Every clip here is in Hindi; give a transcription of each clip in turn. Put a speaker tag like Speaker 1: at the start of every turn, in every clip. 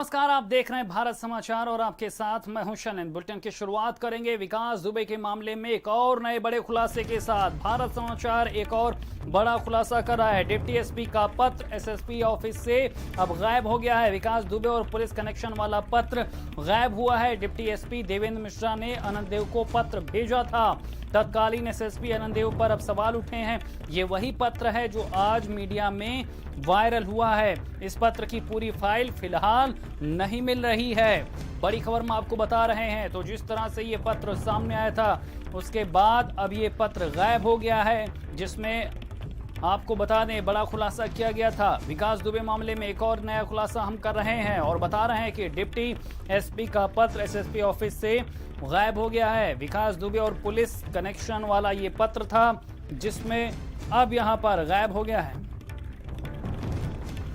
Speaker 1: नमस्कार, आप देख रहे हैं भारत समाचार और आपके साथ मैं हूं शनन। बुलेटिन की शुरुआत करेंगे विकास दुबे के मामले में एक और नए बड़े खुलासे के साथ। भारत समाचार एक और बड़ा खुलासा कर रहा है। डिप्टी एसपी का पत्र एसएसपी ऑफिस से अब गायब हो गया है। विकास दुबे और पुलिस कनेक्शन वाला पत्र गायब हुआ है। डिप्टी एसपी देवेंद्र मिश्रा ने अनंत देव को पत्र भेजा था। तत्कालीन एसएसपी अनंत देव पर अब सवाल उठे हैं। ये वही पत्र है जो आज मीडिया में वायरल हुआ है। इस पत्र की पूरी फाइल फिलहाल नहीं मिल रही है। बड़ी खबर में आपको बता रहे हैं। तो जिस तरह से ये पत्र सामने आया था उसके बाद अब ये पत्र गायब हो गया है, जिसमें आपको बता दें बड़ा खुलासा किया गया था। विकास दुबे मामले में एक और नया खुलासा हम कर रहे हैं और बता रहे हैं कि डिप्टी एसपी का पत्र एसएसपी ऑफिस से गायब हो गया है। विकास दुबे और पुलिस कनेक्शन वाला ये पत्र था, जिसमें अब यहां पर गायब हो गया है।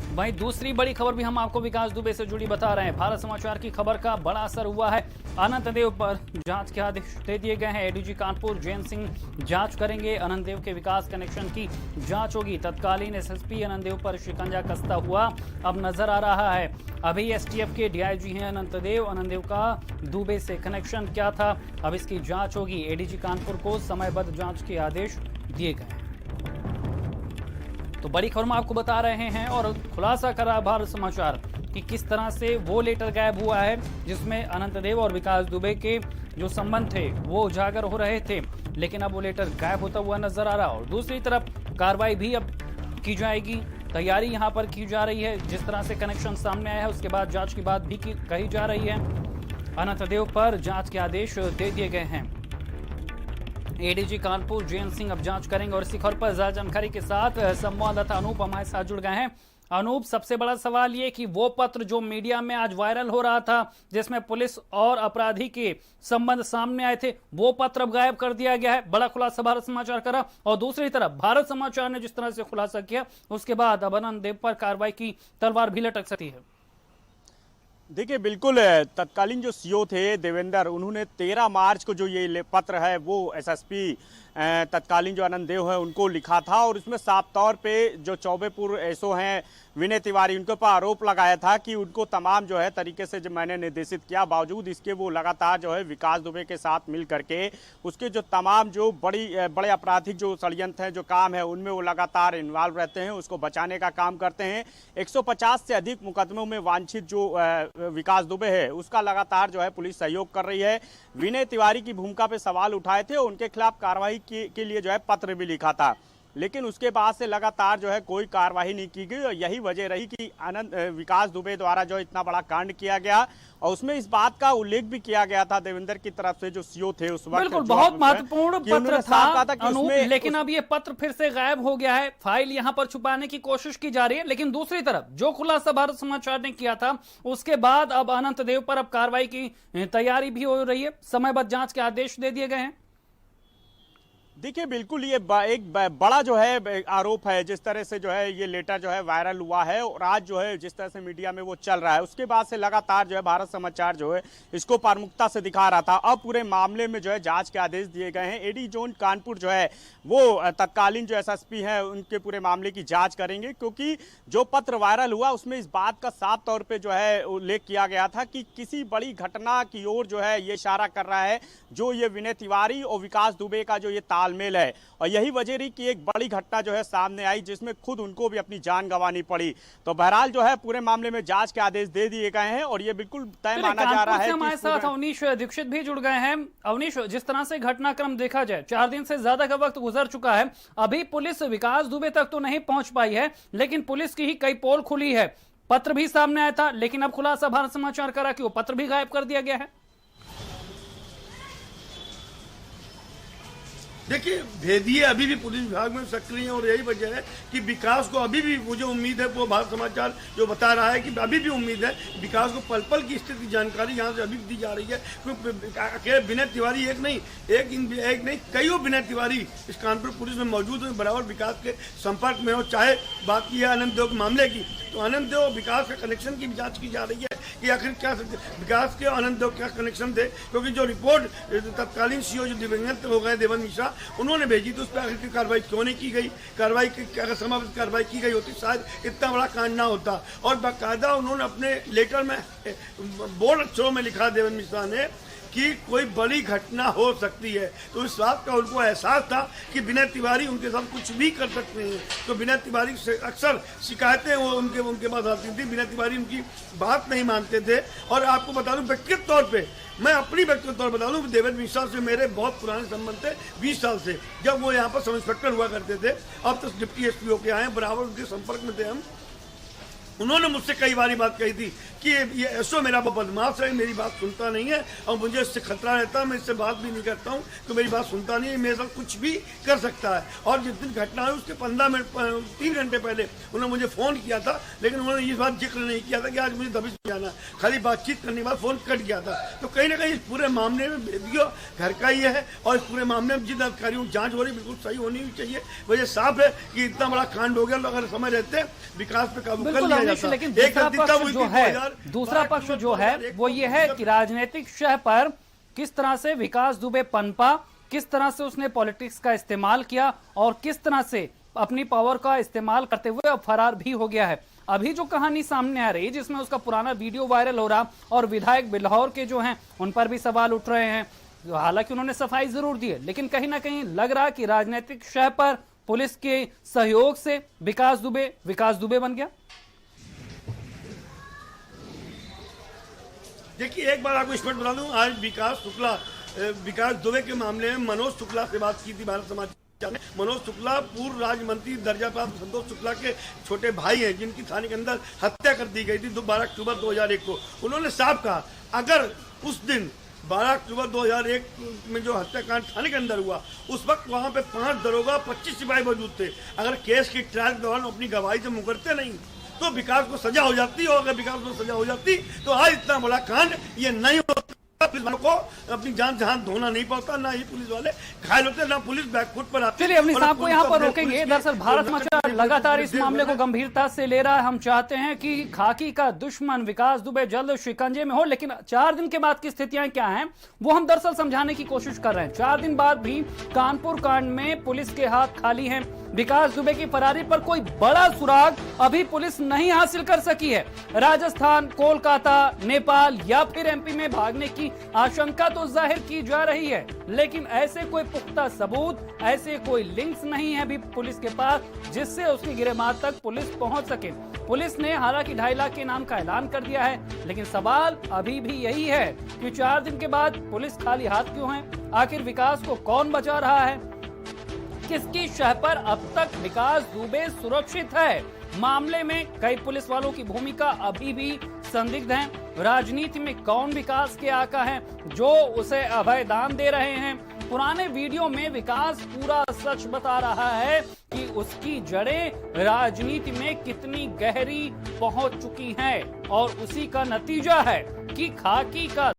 Speaker 1: वहीं दूसरी बड़ी खबर भी हम आपको विकास दुबे से जुड़ी बता रहे हैं। भारत समाचार की खबर का बड़ा असर हुआ है। अनंत देव पर जांच के आदेश दे दिए गए हैं। एडीजी कानपुर जयंत सिंह जांच करेंगे। अनंत देव के विकास कनेक्शन की जांच होगी। तत्कालीन एसएसपी अनंत देव पर शिकंजा कसता हुआ अब नजर आ रहा है। अभी एसटीएफ के डीआईजी हैं अनंत देव। अनंत देव का दुबे से कनेक्शन क्या था, अब इसकी जांच होगी। एडीजी कानपुर को समयबद्ध जांच के आदेश दिए गए हैं। तो बड़ी खबर में आपको बता रहे हैं और खुलासा करा भारत समाचार कि किस तरह से वो लेटर गायब हुआ है जिसमें अनंत देव और विकास दुबे के जो संबंध थे वो उजागर हो रहे थे, लेकिन अब वो लेटर गायब होता हुआ नजर आ रहा है। और दूसरी तरफ कार्रवाई भी अब की जाएगी। तैयारी यहाँ पर की जा रही है। जिस तरह से कनेक्शन सामने आया है उसके बाद जांच की बात भी कही जा रही है। अनंत देव पर जांच के आदेश दे दिए गए हैं। एडीजी कानपुर जयंत सिंह अब जांच करेंगे और इसी खबर पर ज्यादा जानकारी के साथ संवाददाता अनूप हमारे साथ जुड़ गए हैं। अनूप, सबसे बड़ा सवाल ये कि वो पत्र जो मीडिया में आज वायरल हो रहा था जिसमें पुलिस और अपराधी के संबंध सामने आए थे, वो पत्र अब गायब कर दिया गया है। बड़ा खुलासा भारत समाचार करा। और दूसरी तरफ भारत समाचार ने जिस तरह से खुलासा किया उसके बाद अब अनंत देव पर कार्रवाई की तलवार भी लटक सकती है।
Speaker 2: देखिए, बिल्कुल तत्कालीन जो सीओ थे देवेंद्र, उन्होंने 13 मार्च को जो ये पत्र है वो एसएसपी तत्कालीन जो अनंत देव है उनको लिखा था और उसमें साफ तौर पे जो चौबेपुर एसओ हैं विनय तिवारी, उनके ऊपर आरोप लगाया था कि उनको तमाम जो है तरीके से जब मैंने निर्देशित किया, बावजूद इसके वो लगातार जो है विकास दुबे के साथ मिल करके उसके जो तमाम जो बड़े आपराधिक जो षड्यंत्र हैं, जो काम है, उनमें वो लगातार इन्वॉल्व रहते हैं, उसको बचाने का काम करते हैं। 150 से अधिक मुकदमों में वांछित जो विकास दुबे है उसका लगातार जो है पुलिस सहयोग कर रही है। विनय तिवारी की भूमिका पे सवाल उठाए थे और उनके खिलाफ कार्रवाई के लिए जो है पत्र भी लिखा था, लेकिन उसके बाद से लगातार जो है कोई कार्रवाई नहीं की गई। और यही वजह रही कि विकास दुबे द्वारा जो इतना बड़ा कांड किया गया और उसमें इस बात का उल्लेख भी किया गया था देवेंद्र की तरफ से, जो सीओ थे उस वक्त।
Speaker 1: बिल्कुल, बहुत महत्वपूर्ण पत्र था, लेकिन अब ये पत्र फिर से गायब हो गया है। फाइल यहां पर छुपाने की कोशिश की जा रही है, लेकिन दूसरी तरफ जो खुलासा भारत समाचार ने किया था उसके बाद अब अनंत देव पर अब कार्रवाई की तैयारी भी हो रही है। समयबद्ध जांच के आदेश दे दिए गए हैं।
Speaker 2: देखिए, बिल्कुल ये एक बड़ा जो है आरोप है, जिस तरह से जो है ये लेटर जो है वायरल हुआ है और आज जो है जिस तरह से मीडिया में वो चल रहा है, उसके बाद से लगातार जो है भारत समाचार जो है इसको प्रमुखता से दिखा रहा था। अब पूरे मामले में जो है जांच के आदेश दिए गए हैं। एडी जोन कानपुर जो है वो तत्कालीन जो एसएसपी है उनके पूरे मामले की जाँच करेंगे, क्योंकि जो पत्र वायरल हुआ उसमें इस बात का साफ तौर पर जो है उल्लेख किया गया था कि किसी बड़ी घटना की ओर जो है ये इशारा कर रहा है, जो ये विनय तिवारी और विकास दुबे का जो ये तालमेल है। और यही वजह रही कि एक बड़ी घटना जो है सामने आई जिसमें खुद उनको भी अपनी जान गंवानी पड़ी। तो बहरहाल जो है पूरे मामले में जांच के आदेश दे दिए गए हैं और ये बिल्कुल तय माना जा रहा है।
Speaker 1: हमारे साथ अवनीश दीक्षित भी जुड़ गए हैं। अवनीश, जिस तरह से घटनाक्रम देखा जाए, 4 दिन से ज्यादा का वक्त गुजर चुका है, अभी पुलिस विकास दुबे तक तो नहीं पहुंच पाई है, लेकिन पुलिस की ही कई पोल खुली है। पत्र भी सामने आया था, लेकिन अब खुलासा भारत समाचार करा कि वो पत्र भी गायब कर दिया गया है।
Speaker 3: देखिए, भेदिए अभी भी पुलिस विभाग में सक्रिय है और यही वजह है कि विकास को अभी भी मुझे उम्मीद है, वो भारत समाचार जो बता रहा है कि अभी भी उम्मीद है विकास को पल पल की स्थिति की जानकारी यहाँ से अभी दी जा रही है। क्योंकि विनय तिवारी एक नहीं कई विनय तिवारी इस कानपुर पुलिस में मौजूद है, बराबर विकास के संपर्क में हो। चाहे बात की है अनंत देव के मामले की, तो आनंद देव और विकास का कनेक्शन की जांच की जा रही है कि आखिर क्या विकास के आनंद देव क्या कनेक्शन थे, क्योंकि जो रिपोर्ट तत्कालीन सीओ जो दिवंगत हो गए देवेंद्र मिश्रा उन्होंने भेजी तो उस पर आखिर कार्रवाई क्यों नहीं की गई। कार्रवाई अगर समाप्त कार्रवाई की गई होती शायद इतना बड़ा कांड ना होता। और बाकायदा उन्होंने अपने लेटर में बोल्ड अक्षरों में लिखा देवेंद्र मिश्रा ने कि कोई बड़ी घटना हो सकती है। तो इस बात का उनको एहसास था कि विनय तिवारी उनके साथ कुछ भी कर सकते हैं। तो विनय तिवारी से अक्सर शिकायतें वो उनके पास आती थी। विनय तिवारी उनकी बात नहीं मानते थे। और आपको बता दूं व्यक्तिगत तौर पे, मैं अपनी व्यक्तिगत तौर पर बता दूं, देवेंद्र मिश्रा से मेरे बहुत पुराने संबंध थे 20 साल से, जब वो यहाँ पर सब इंस्पेक्टर हुआ करते थे। अब तो डिप्टी एसपी होके आए, बराबर उनके संपर्क में थे हम। उन्होंने मुझसे कई बार बात कही थी कि ये ऐसो मेरा बदमाश है, मेरी बात सुनता नहीं है और मुझे इससे खतरा रहता है, मैं इससे बात भी नहीं करता हूँ तो मेरी बात सुनता नहीं है, मेरे साथ कुछ भी कर सकता है। और जिस दिन घटना हुई उसके 15 मिनट 3 घंटे पहले उन्होंने मुझे फ़ोन किया था, लेकिन उन्होंने इस बात जिक्र नहीं किया था कि आज मुझे दबिश जाना, खाली बातचीत करने के बाद फ़ोन कट गया था। तो कहीं ना कहीं इस पूरे मामले में वीडियो घर का ही है और इस पूरे मामले में जिन अधिकारियों की जाँच हो रही बिल्कुल सही होनी चाहिए। वजह साफ है कि इतना बड़ा कांड हो गया, अगर समय रहते विकास पे काबू कर लिया जाता।
Speaker 1: लेकिन दूसरा पक्ष जो है वो ये है कि राजनीतिक शह पर किस तरह से विकास दुबे पनपा, किस तरह से उसने पॉलिटिक्स का इस्तेमाल किया और किस तरह से अपनी पावर का इस्तेमाल करते हुए अब फरार भी हो गया है। अभी जो कहानी सामने आ रही है जिसमें उसका पुराना वीडियो वायरल हो रहा और विधायक बिल्हौर के जो हैं उन पर भी सवाल उठ रहे हैं। हालांकि उन्होंने सफाई जरूर दी है, लेकिन कहीं ना कहीं लग रहा कि राजनीतिक शह पर पुलिस के सहयोग से विकास दुबे बन गया।
Speaker 3: देखिए, एक बार आपको स्पष्ट बता दूं, आज विकास दुबे के मामले में मनोज शुक्ला से बात की थी भारत समाचार में। मनोज शुक्ला पूर्व राज्य मंत्री दर्जा प्राप्त संतोष शुक्ला के छोटे भाई हैं, जिनकी थाने के अंदर हत्या कर दी गई थी 12 अक्टूबर 2001 को। उन्होंने साफ कहा अगर उस दिन 12 अक्टूबर 2001 में जो हत्याकांड थाने के अंदर हुआ उस वक्त वहां पे 5 दरोगा 25 सिपाही मौजूद थे, अगर केस की ट्रायल के दौरान अपनी गवाही से मुकरते नहीं तो विकास को सजा हो जाती। और अगर विकास को सजा हो जाती तो आज इतना बड़ा कांड ये नहीं होता। पुलिस वालों को अपनी जान जहां धोना नहीं पड़ता, ना ही पुलिस वाले घायल होते, ना पुलिस बैकफुट पर आती।
Speaker 1: चलिए अपनी साहब को यहाँ पर रोकेंगे। दरअसल भारत समाचार लगातार इस मामले को गंभीरता से ले रहा है। हम चाहते हैं कि खाकी का दुश्मन विकास दुबे जल्द शिकंजे में हो, लेकिन 4 दिन के बाद की स्थितियां क्या हैं वो हम दरअसल समझाने की कोशिश कर रहे हैं। 4 दिन बाद भी कानपुर कांड में पुलिस के हाथ खाली हैं। विकास दुबे की फरारी पर कोई बड़ा सुराग अभी पुलिस नहीं हासिल कर सकी है। राजस्थान, कोलकाता, नेपाल या फिर एमपी में भागने की आशंका तो जाहिर की जा रही है, लेकिन ऐसे कोई पुख्ता सबूत, ऐसे कोई लिंक्स नहीं है अभी पुलिस के पास जिससे उसकी गिरफ्तार तक पुलिस पहुंच सके। पुलिस ने हालांकि 2.5 लाख के नाम का ऐलान कर दिया है, लेकिन सवाल अभी भी यही है कि 4 दिन के बाद पुलिस खाली हाथ क्यों है? आखिर विकास को कौन बचा रहा है? किसकी शह पर अब तक विकास दुबे सुरक्षित है? मामले में कई पुलिस वालों की भूमिका अभी भी संदिग्ध है। राजनीति में कौन विकास के आका है जो उसे अभय दान दे रहे हैं? पुराने वीडियो में विकास पूरा सच बता रहा है कि उसकी जड़ें राजनीति में कितनी गहरी पहुंच चुकी हैं और उसी का नतीजा है कि खाकी का